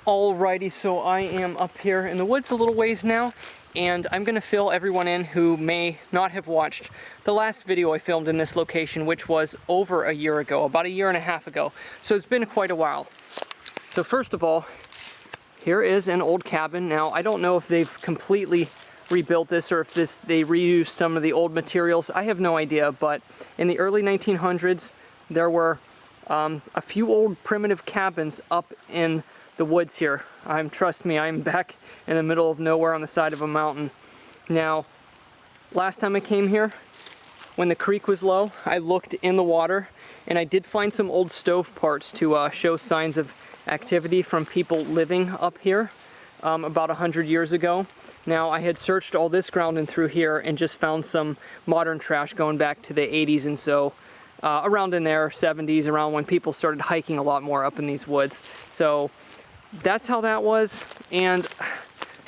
Alrighty, so I am up here in the woods a little ways now, and I'm going to fill everyone in who may not have watched the last video I filmed in this location, which was over a year ago, about a year and a half ago. So it's been quite a while. So first of all, here is an old cabin. Now, I don't know if they've completely rebuilt this or if they reused some of the old materials. I have no idea, but in the early 1900s, there were a few old primitive cabins up in the woods here. Trust me, I'm back in the middle of nowhere on the side of a mountain. Now, last time I came here, when the creek was low, I looked in the water and I did find some old stove parts to show signs of activity from people living up here about 100 years ago. Now, I had searched all this ground and through here and just found some modern trash going back to the 80s and so around in there, 70s, around when people started hiking a lot more up in these woods. So that's how that was, and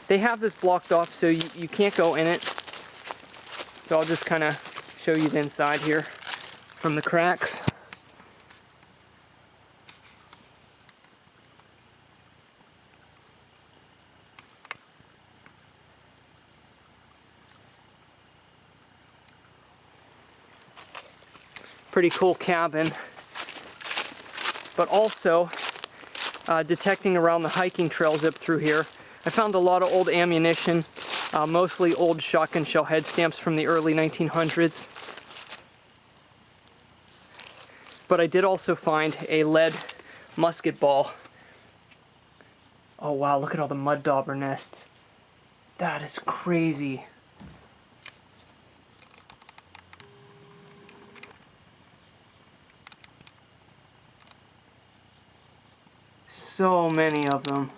they have this blocked off so you can't go in it. So I'll just kind of show you the inside here from the cracks. Pretty cool cabin, but also detecting around the hiking trails up through here, I found a lot of old ammunition, mostly old shotgun shell head stamps from the early 1900s. But I did also find a lead musket ball. Oh wow, look at all the mud dauber nests. That is crazy. So many of them.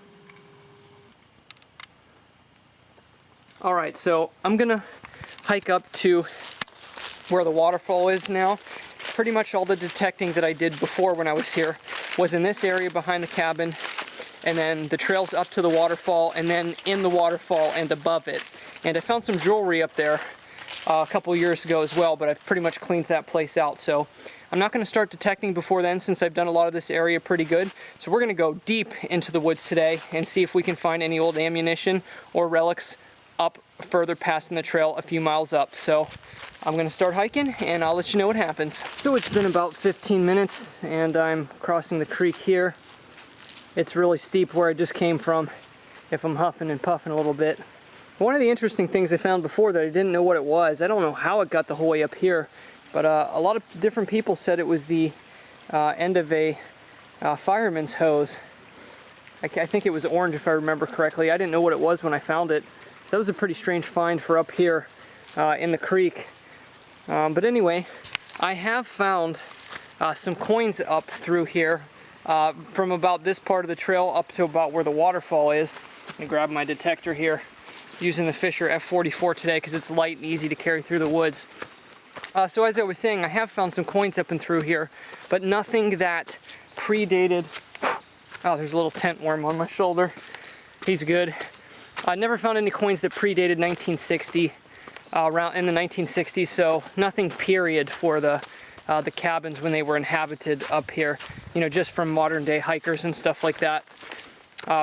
Alright, so I'm gonna hike up to where the waterfall is now. Pretty much all the detecting that I did before when I was here was in this area behind the cabin, and then the trails up to the waterfall, and then in the waterfall and above it. And I found some jewelry up there a couple years ago as well, but I've pretty much cleaned that place out. So I'm not going to start detecting before then since I've done a lot of this area pretty good. So we're going to go deep into the woods today and see if we can find any old ammunition or relics up further past in the trail a few miles up. So I'm going to start hiking and I'll let you know what happens. So it's been about 15 minutes and I'm crossing the creek here. It's really steep where I just came from if I'm huffing and puffing a little bit. One of the interesting things I found before that I didn't know what it was, I don't know how it got the whole way up here, but a lot of different people said it was the end of a fireman's hose. I think it was orange if I remember correctly. I didn't know what it was when I found it. So that was a pretty strange find for up here in the creek. But anyway, I have found some coins up through here from about this part of the trail up to about where the waterfall is. I'm gonna grab my detector here using the Fisher F44 today because it's light and easy to carry through the woods. So as I was saying, I have found some coins up and through here, but nothing that predated. Oh, there's a little tent worm on my shoulder. He's good. I never found any coins that predated 1960, around in the 1960s, so nothing period for the cabins when they were inhabited up here, you know, just from modern day hikers and stuff like that,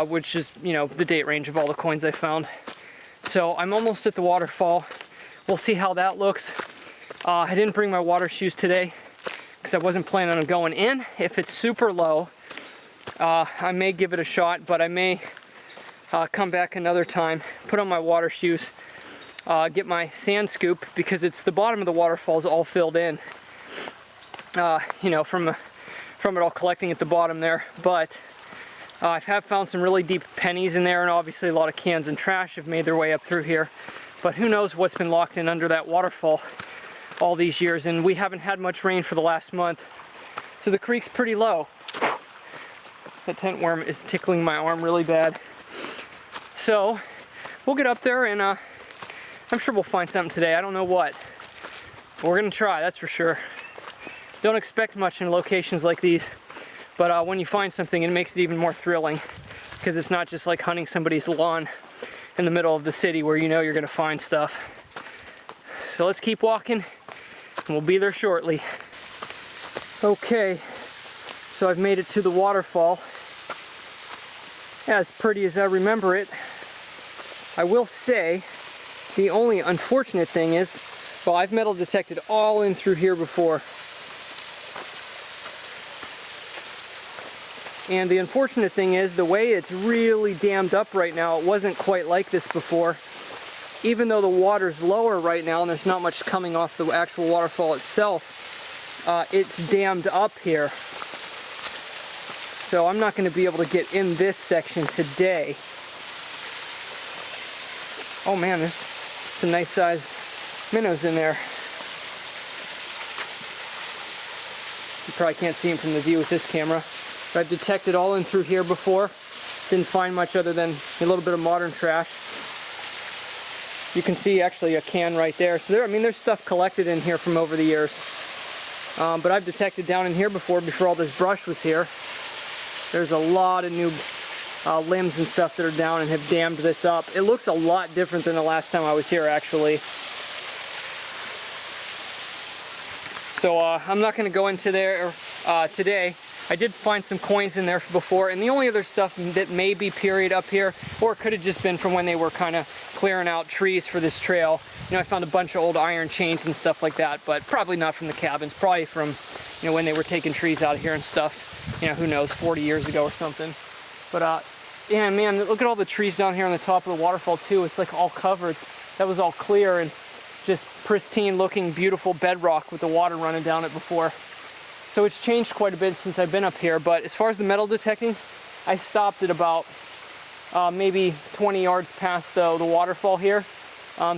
which is, you know, the date range of all the coins I found. So I'm almost at the waterfall. We'll see how that looks. I didn't bring my water shoes today because I wasn't planning on going in. If it's super low, I may give it a shot, but I may come back another time, put on my water shoes, get my sand scoop because it's the bottom of the waterfall is all filled in, you know, from it all collecting at the bottom there. But I have found some really deep pennies in there, and obviously a lot of cans and trash have made their way up through here. But who knows what's been locked in under that waterfall all these years, and we haven't had much rain for the last month. So the creek's pretty low. The tent worm is tickling my arm really bad. So we'll get up there and I'm sure we'll find something today. I don't know what. But we're gonna try, that's for sure. Don't expect much in locations like these, but when you find something, it makes it even more thrilling because it's not just like hunting somebody's lawn in the middle of the city where you know you're gonna find stuff. So let's keep walking and we'll be there shortly. Okay, so I've made it to the waterfall. as pretty as I remember it. I will say, the only unfortunate thing is, well, I've metal detected all in through here before. And the unfortunate thing is, the way it's really dammed up right now, it wasn't quite like this before. Even though the water's lower right now and there's not much coming off the actual waterfall itself, it's dammed up here. So I'm not going to be able to get in this section today. Oh man, there's some nice sized minnows in there. You probably can't see them from the view with this camera. But I've detected all in through here before. Didn't find much other than a little bit of modern trash. You can see actually a can right there. So there's stuff collected in here from over the years. But I've detected down in here before all this brush was here. There's a lot of new limbs and stuff that are down and have dammed this up. It looks a lot different than the last time I was here, actually. So I'm not going to go into there today. I did find some coins in there before, and the only other stuff that may be period up here, or it could have just been from when they were kind of clearing out trees for this trail. I found a bunch of old iron chains and stuff like that, but probably not from the cabins, probably from, when they were taking trees out of here and stuff. Who knows, 40 years ago or something. But yeah, man, look at all the trees down here on the top of the waterfall too. It's like all covered. That was all clear and just pristine looking, beautiful bedrock with the water running down it before. So it's changed quite a bit since I've been up here, but as far as the metal detecting, I stopped at about maybe 20 yards past the waterfall here.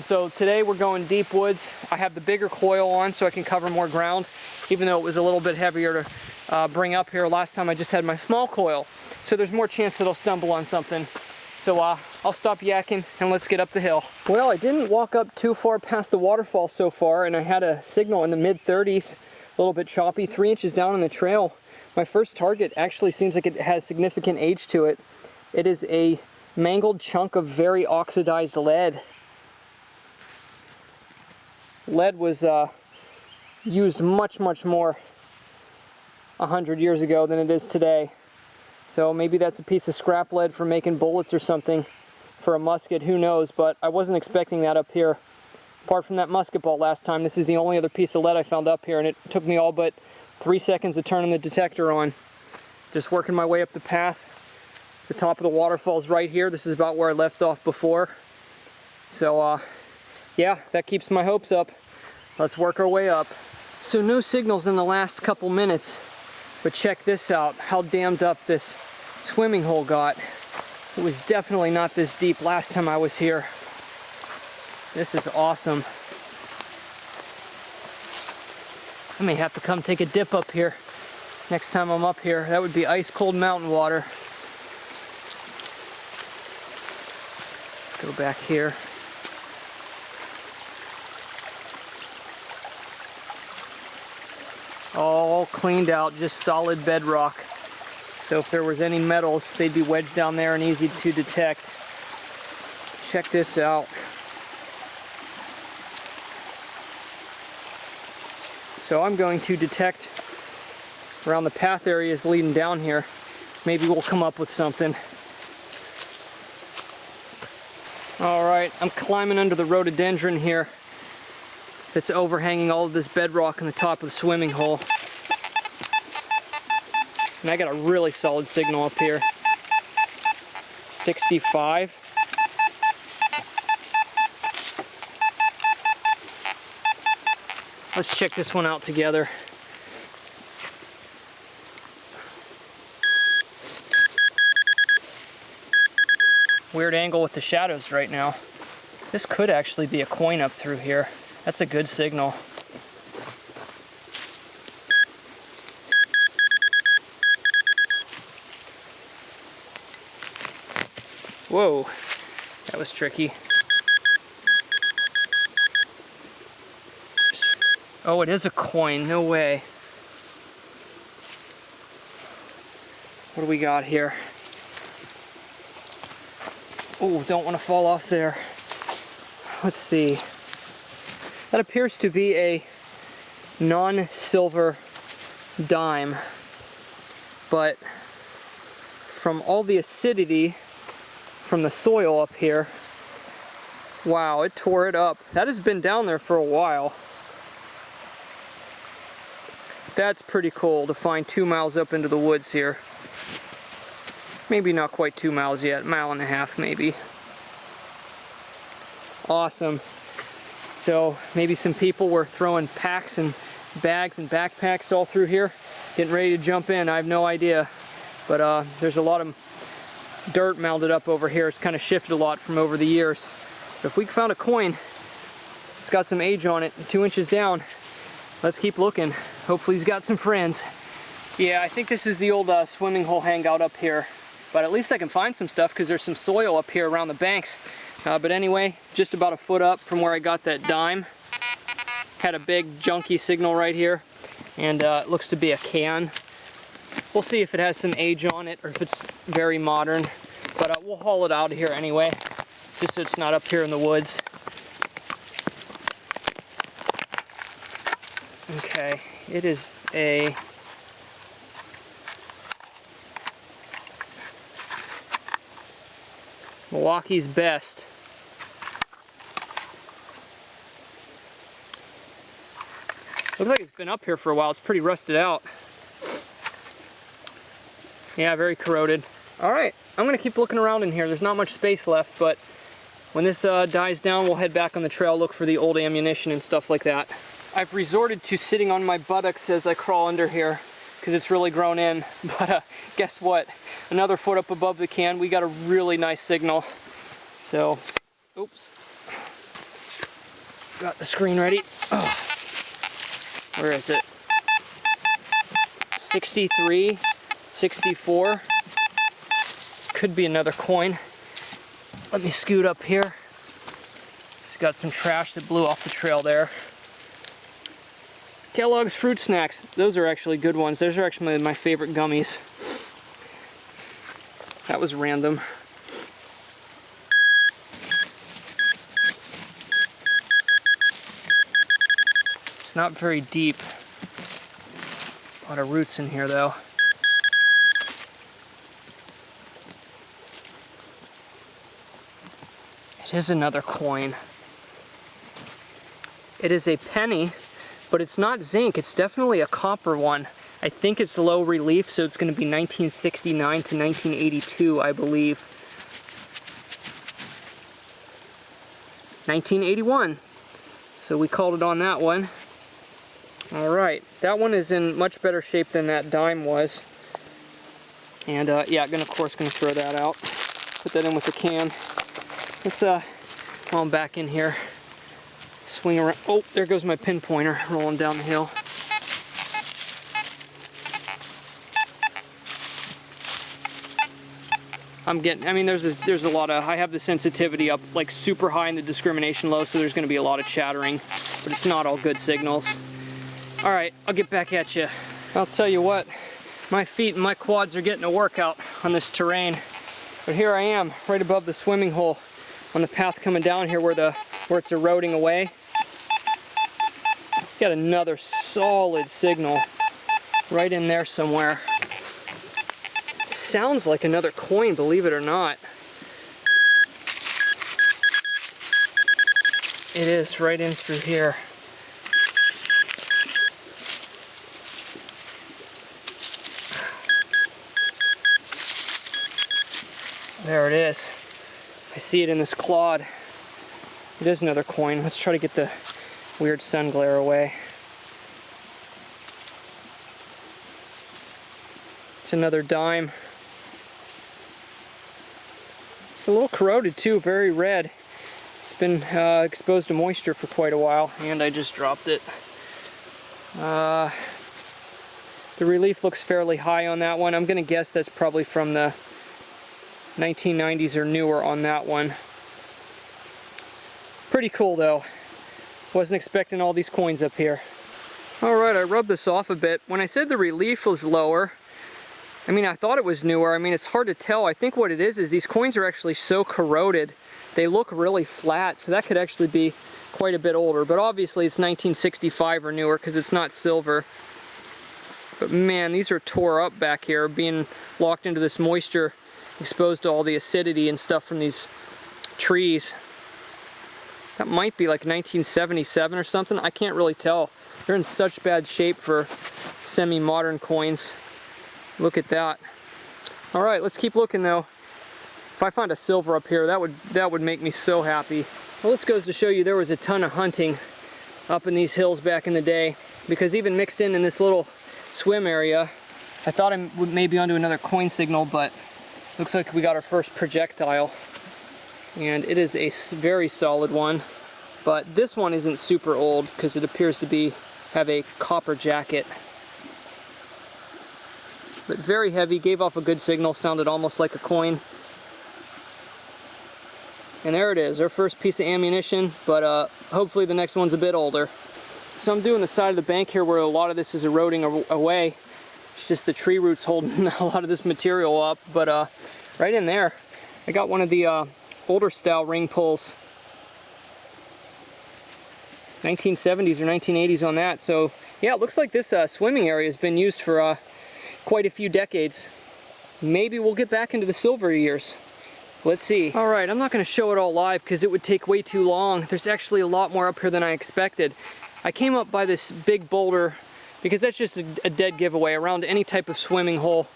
So today we're going deep woods. I have the bigger coil on so I can cover more ground, even though it was a little bit heavier to bring up here. Last time I just had my small coil, so there's more chance that I'll stumble on something. So I'll stop yakking and let's get up the hill. Well, I didn't walk up too far past the waterfall so far, and I had a signal in the mid-30s. A little bit choppy, 3 inches down on the trail. My first target actually seems like it has significant age to it. It is a mangled chunk of very oxidized lead. Lead was used much more 100 years ago than it is today. So maybe that's a piece of scrap lead for making bullets or something for a musket, who knows, but I wasn't expecting that up here. Apart from that musket ball last time, this is the only other piece of lead I found up here, and it took me all but 3 seconds of turning the detector on. Just working my way up the path. The top of the waterfall's right here. This is about where I left off before. So yeah, that keeps my hopes up. Let's work our way up. So no signals in the last couple minutes, but check this out, how dammed up this swimming hole got. It was definitely not this deep last time I was here. This is awesome. I may have to come take a dip up here next time I'm up here. That would be ice cold mountain water. Let's go back here. All cleaned out, just solid bedrock. So if there was any metals, they'd be wedged down there and easy to detect. Check this out. So I'm going to detect around the path areas leading down here. Maybe we'll come up with something. All right, I'm climbing under the rhododendron here that's overhanging all of this bedrock in the top of the swimming hole. And I got a really solid signal up here. 65. Let's check this one out together. Weird angle with the shadows right now. This could actually be a coin up through here. That's a good signal. Whoa, that was tricky. Oh, it is a coin, no way. What do we got here? Oh, don't want to fall off there. Let's see. That appears to be a non-silver dime, but from all the acidity from the soil up here. Wow, it tore it up. That has been down there for a while. That's pretty cool to find 2 miles up into the woods here. Maybe not quite 2 miles yet, 1.5 miles maybe. Awesome. So maybe some people were throwing packs and bags and backpacks all through here, getting ready to jump in. I have no idea. But there's a lot of dirt mounded up over here. It's kind of shifted a lot from over the years. But if we found a coin, it's got some age on it, 2 inches down. Let's keep looking. Hopefully he's got some friends. Yeah, I think this is the old swimming hole hangout up here. But at least I can find some stuff because there's some soil up here around the banks. But anyway, just about a foot up from where I got that dime. Had a big junky signal right here. And it looks to be a can. We'll see if it has some age on it or if it's very modern. But we'll haul it out of here anyway, just so it's not up here in the woods. Okay, it is a Milwaukee's Best. Looks like it's been up here for a while. It's pretty rusted out. Yeah, very corroded. All right, I'm gonna keep looking around in here. There's not much space left, but when this dies down, we'll head back on the trail, look for the old ammunition and stuff like that. I've resorted to sitting on my buttocks as I crawl under here because it's really grown in, but guess what? Another foot up above the can, we got a really nice signal. So, oops. Got the screen ready. Oh. Where is it? 63, 64. Could be another coin. Let me scoot up here. It's got some trash that blew off the trail there. Kellogg's Fruit Snacks. Those are actually good ones. Those are actually my favorite gummies. That was random. It's not very deep. A lot of roots in here though. It is another coin. It is a penny, but it's not zinc. It's definitely a copper one. I think it's low relief, so it's going to be 1969 to 1982, I believe. 1981. So we called it on that one. All right, that one is in much better shape than that dime was. And yeah, of course gonna throw that out. Put that in with the can. Let's while I'm back in here, swing around. Oh, there goes my pinpointer rolling down the hill. There's a lot of, I have the sensitivity up like super high and the discrimination low, so there's gonna be a lot of chattering, but it's not all good signals. All right, I'll get back at you. I'll tell you what, my feet and my quads are getting a workout on this terrain. But here I am, right above the swimming hole, on the path coming down here where it's eroding away. Got another solid signal right in there somewhere. Sounds like another coin, believe it or not. It is right in through here. There it is. I see it in this clod. It is another coin. Let's try to get the weird sun glare away. It's another dime. It's a little corroded too, very red. It's been exposed to moisture for quite a while, and I just dropped it. The relief looks fairly high on that one. I'm gonna guess that's probably from the 1990s or newer on that one. Pretty cool though. Wasn't expecting all these coins up here. Alright, I rubbed this off a bit. When I said the relief was lower, I thought it was newer. It's hard to tell. I think what it is these coins are actually so corroded. They look really flat, so that could actually be quite a bit older. But obviously it's 1965 or newer because it's not silver. But man, these are tore up back here, being locked into this moisture exposed to all the acidity and stuff from these trees. That might be like 1977 or something. I can't really tell. They're in such bad shape for semi-modern coins. Look at that. All right, let's keep looking though. If I find a silver up here, that would make me so happy. Well, this goes to show you there was a ton of hunting up in these hills back in the day, because even mixed in this little swim area, I thought I would maybe onto another coin signal, but looks like we got our first projectile. And it is a very solid one, but this one isn't super old because it appears to have a copper jacket. But very heavy, gave off a good signal, sounded almost like a coin. And there it is, our first piece of ammunition, but hopefully the next one's a bit older. So I'm doing the side of the bank here where a lot of this is eroding away. It's just the tree roots holding a lot of this material up, but right in there, I got one of the older style ring pulls. 1970s or 1980s on that. So yeah, it looks like this swimming area has been used for quite a few decades. Maybe we'll get back into the silver years. Let's see. All right, I'm not going to show it all live because it would take way too long. There's actually a lot more up here than I expected. I came up by this big boulder because that's just a dead giveaway around any type of swimming hole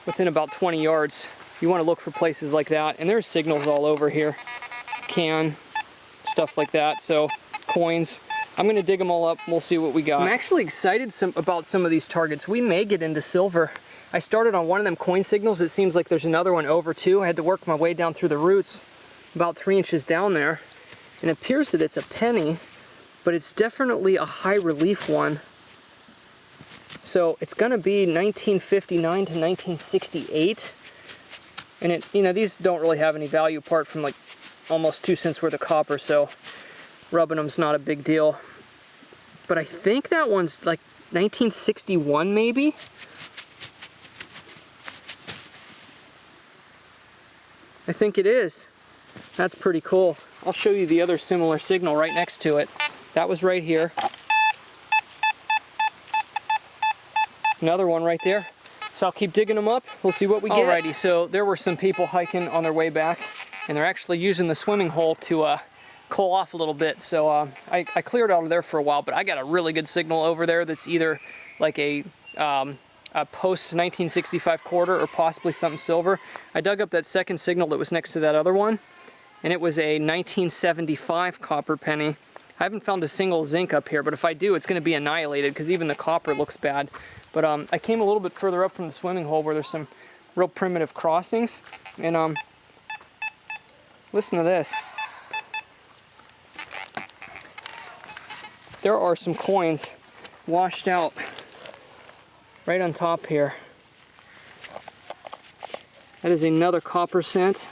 within about 20 yards. You want to look for places like that, and there's signals all over here. Can, stuff like that, so coins. I'm going to dig them all up, and we'll see what we got. I'm actually excited about some of these targets. We may get into silver. I started on one of them coin signals. It seems like there's another one over too. I had to work my way down through the roots, about 3 inches down there. And it appears that it's a penny, but it's definitely a high relief one. So it's going to be 1959 to 1968. And these don't really have any value apart from like almost 2 cents worth of copper, so rubbing them's not a big deal. But I think that one's like 1961 maybe? I think it is. That's pretty cool. I'll show you the other similar signal right next to it. That was right here. Another one right there. So I'll keep digging them up. We'll see what we get. Alrighty, so there were some people hiking on their way back, and they're actually using the swimming hole to cool off a little bit. So I cleared out of there for a while, but I got a really good signal over there that's either like a post 1965 quarter or possibly something silver. I dug up that second signal that was next to that other one, and it was a 1975 copper penny. I haven't found a single zinc up here, but if I do, it's going to be annihilated because even the copper looks bad. But I came a little bit further up from the swimming hole where there's some real primitive crossings, and listen to this. There are some coins washed out right on top here. That is another copper cent.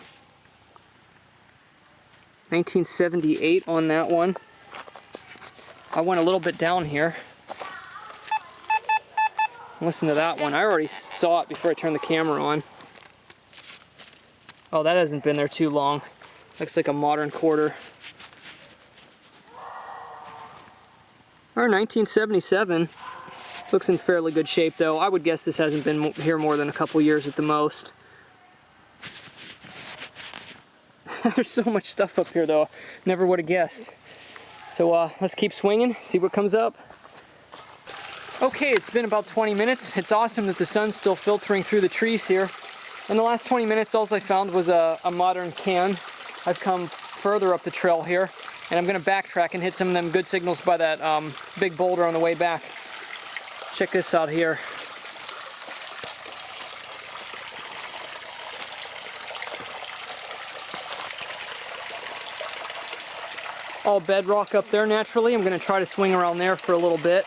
1978 on that one. I went a little bit down here. Listen to that one. I already saw it before I turned the camera on. Oh, that hasn't been there too long. Looks like a modern quarter. Or 1977. Looks in fairly good shape though. I would guess this hasn't been here more than a couple years at the most. There's so much stuff up here though. Never would have guessed. So let's keep swinging, see what comes up. Okay, it's been about 20 minutes. It's awesome that the sun's still filtering through the trees here. In the last 20 minutes, all I found was a modern can. I've come further up the trail here, and I'm gonna backtrack and hit some of them good signals by that big boulder on the way back. Check this out here. All bedrock up there naturally. I'm gonna try to swing around there for a little bit,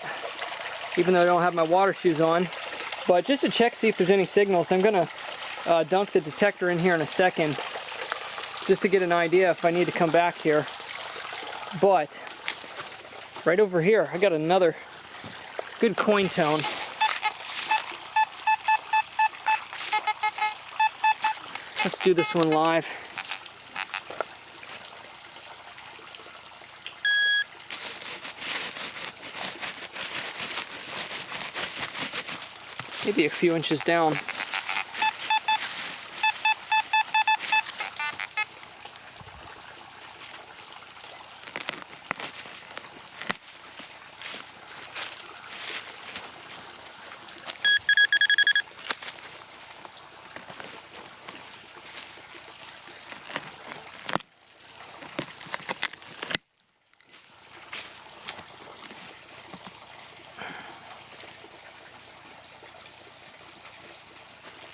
even though I don't have my water shoes on. But just to check, see if there's any signals, I'm gonna dunk the detector in here in a second, just to get an idea if I need to come back here. But right over here, I got another good coin tone. Let's do this one live. Maybe a few inches down.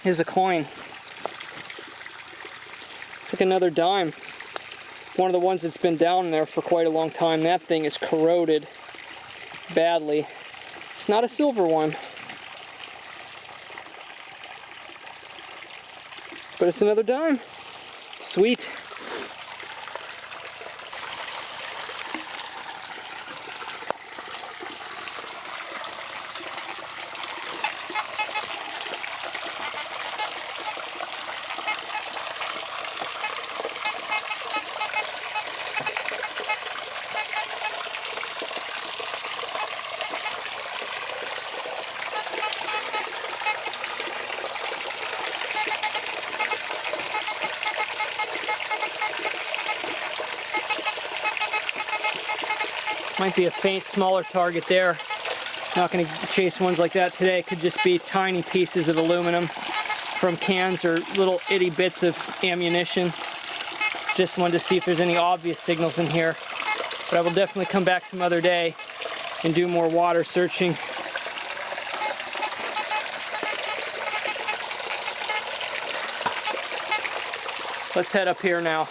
is a coin. It's like another dime. One of the ones that's been down there for quite a long time. That thing is corroded badly. It's not a silver one, but it's another dime. Sweet. Might be a faint, smaller target there. Not going to chase ones like that today. It could just be tiny pieces of aluminum from cans or little itty bits of ammunition. Just wanted to see if there's any obvious signals in here. But I will definitely come back some other day and do more water searching. Let's head up here now.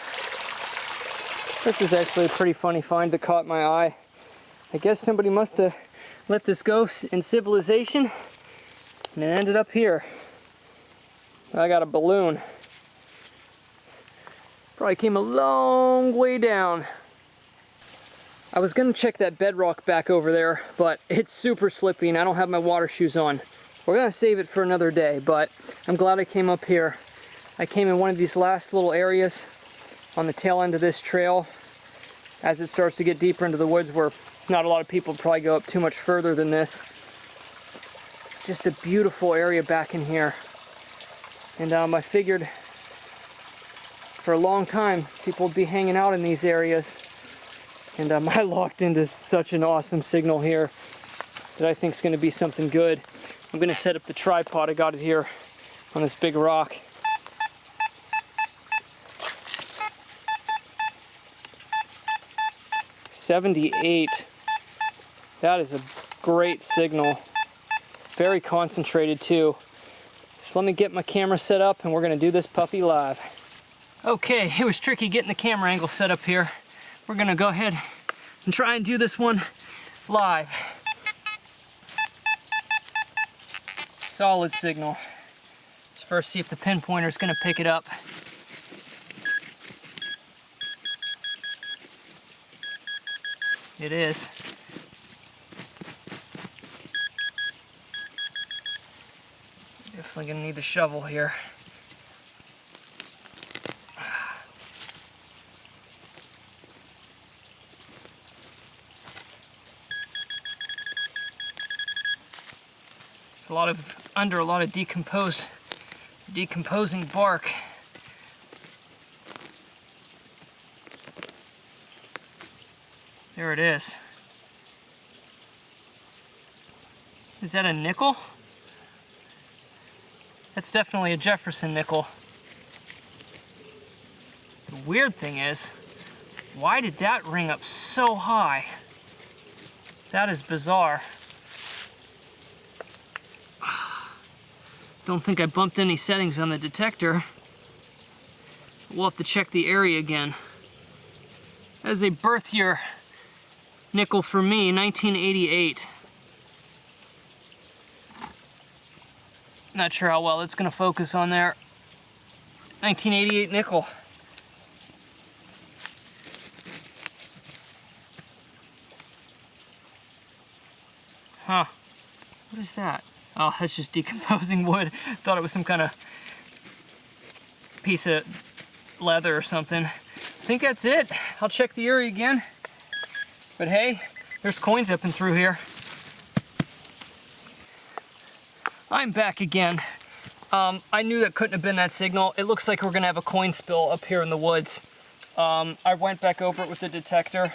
This is actually a pretty funny find that caught my eye. I guess somebody must have let this go in civilization and it ended up here. I got a balloon. Probably came a long way down. I was gonna check that bedrock back over there, but it's super slippy and I don't have my water shoes on. We're gonna save it for another day, but I'm glad I came up here. I came in one of these last little areas on the tail end of this trail as it starts to get deeper into the woods where not a lot of people probably go up too much further than this. Just a beautiful area back in here. And I figured for a long time people would be hanging out in these areas. And I locked into such an awesome signal here that I think is going to be something good. I'm going to set up the tripod. I got it here on this big rock. .78. That is a great signal. Very concentrated too. So let me get my camera set up and we're gonna do this puppy live. Okay, it was tricky getting the camera angle set up here. We're gonna go ahead and try and do this one live. Solid signal. Let's first see if the pinpointer is gonna pick it up. It is. Definitely gonna need the shovel here. It's under a lot of decomposing bark. There it is. Is that a nickel? That's definitely a Jefferson nickel. The weird thing is, why did that ring up so high? That is bizarre. Don't think I bumped any settings on the detector. We'll have to check the area again. That is a birth year nickel for me, 1988. Not sure how well it's gonna focus on there. 1988 nickel. Huh. What is that? Oh, that's just decomposing wood. Thought it was some kind of piece of leather or something. I think that's it. I'll check the area again. But hey, there's coins up and through here. I'm back again. I knew that couldn't have been that signal. It looks like we're gonna have a coin spill up here in the woods. I went back over it with the detector.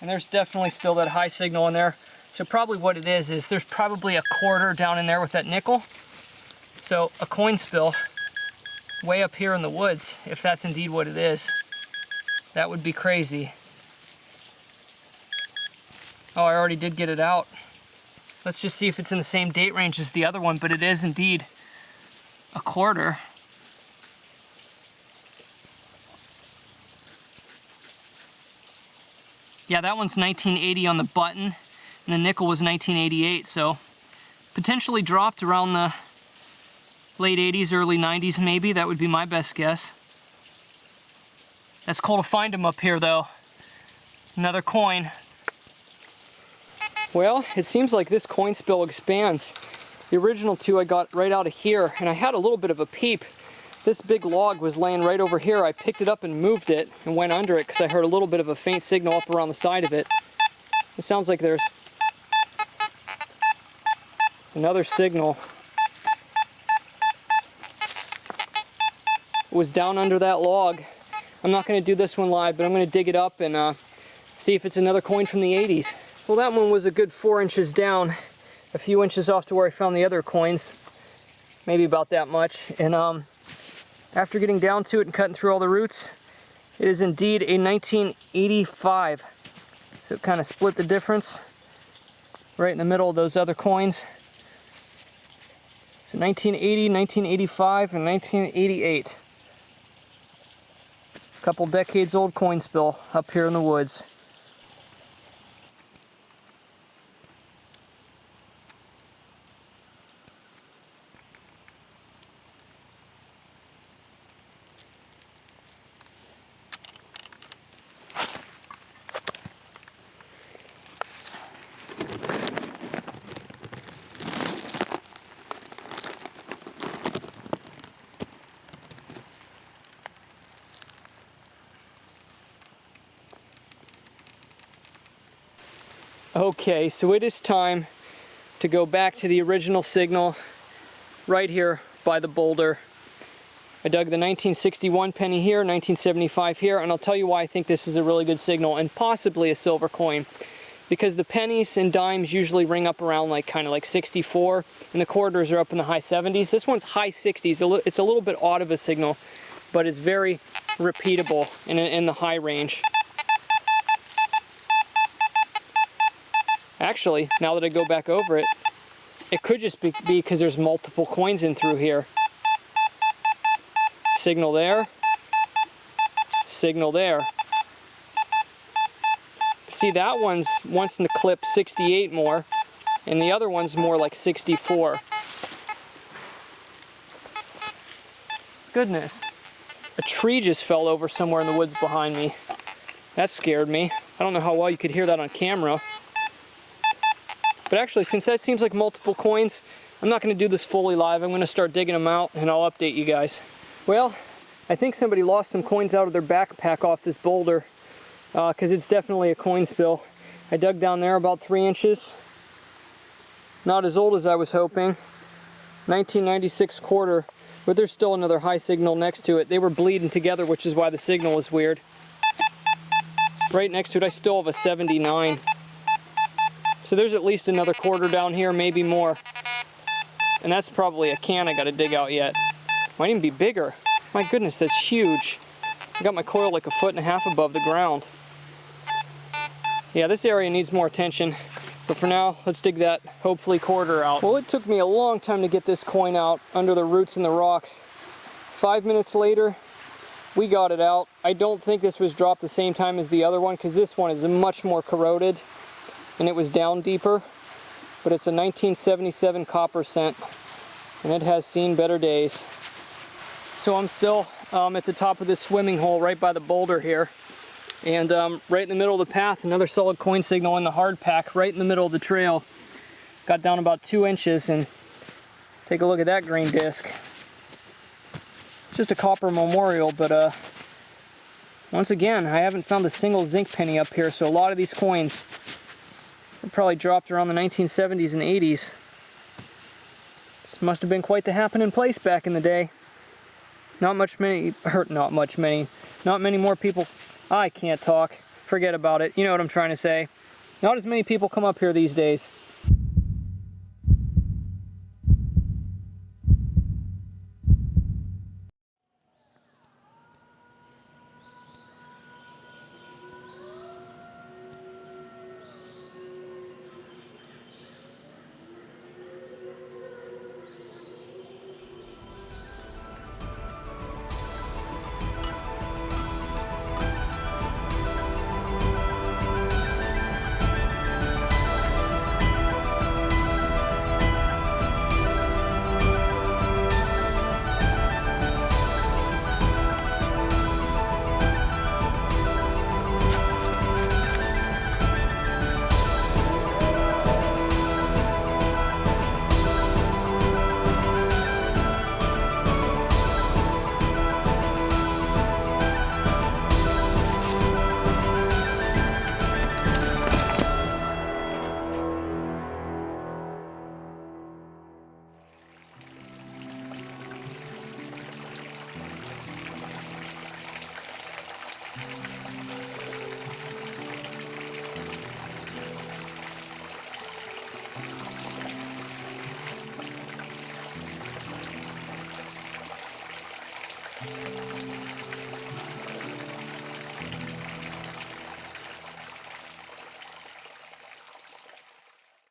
And there's definitely still that high signal in there. So probably what it is there's probably a quarter down in there with that nickel. So a coin spill way up here in the woods, if that's indeed what it is. That would be crazy. Oh, I already did get it out. Let's just see if it's in the same date range as the other one, but it is indeed a quarter. Yeah, that one's 1980 on the button, and the nickel was 1988, so potentially dropped around the late 80s, early 90s maybe. That would be my best guess. That's cool to find them up here though. Another coin. Well, it seems like this coin spill expands. The original two I got right out of here, and I had a little bit of a peep. This big log was laying right over here. I picked it up and moved it and went under it because I heard a little bit of a faint signal up around the side of it. It sounds like there's another signal. It was down under that log. I'm not going to do this one live, but I'm going to dig it up and see if it's another coin from the 80s. Well, that one was a good 4 inches down, a few inches off to where I found the other coins, maybe about that much. And after getting down to it and cutting through all the roots, it is indeed a 1985. So it kind of split the difference right in the middle of those other coins. So 1980, 1985, and 1988. A couple decades old coin spill up here in the woods. Okay, so it is time to go back to the original signal right here by the boulder. I dug the 1961 penny here, 1975 here, and I'll tell you why I think this is a really good signal and possibly a silver coin. Because the pennies and dimes usually ring up around kind of like 64, and the quarters are up in the high 70s. This one's high 60s. It's a little bit odd of a signal, but it's very repeatable in the high range. Actually, now that I go back over it, it could just be because there's multiple coins in through here. Signal there. Signal there. See, that one's wants to clip 68 more, and the other one's more like 64. Goodness. A tree just fell over somewhere in the woods behind me. That scared me. I don't know how well you could hear that on camera. But actually, since that seems like multiple coins, I'm not going to do this fully live. I'm going to start digging them out, and I'll update you guys. Well, I think somebody lost some coins out of their backpack off this boulder, because it's definitely a coin spill. I dug down there about 3 inches. Not as old as I was hoping. 1996 quarter, but there's still another high signal next to it. They were bleeding together, which is why the signal was weird. Right next to it, I still have a 79. So there's at least another quarter down here, maybe more. And that's probably a can I gotta dig out yet. Might even be bigger. My goodness, that's huge. I got my coil like 1.5 feet above the ground. Yeah, this area needs more attention. But for now, let's dig that, hopefully, quarter out. Well, it took me a long time to get this coin out under the roots in the rocks. 5 minutes later, we got it out. I don't think this was dropped the same time as the other one, because this one is much more corroded. And it was down deeper, but it's a 1977 copper cent, and it has seen better days. So I'm still at the top of this swimming hole right by the boulder here, and right in the middle of the path, another solid coin signal in the hard pack, right in the middle of the trail. Got down about 2 inches, and take a look at that green disc. Just a copper memorial, but once again, I haven't found a single zinc penny up here, so a lot of these coins were probably dropped around the 1970s and 80s. This must have been quite the happening place back in the day. Not many more people. I can't talk. Forget about it. You know what I'm trying to say. Not as many people come up here these days.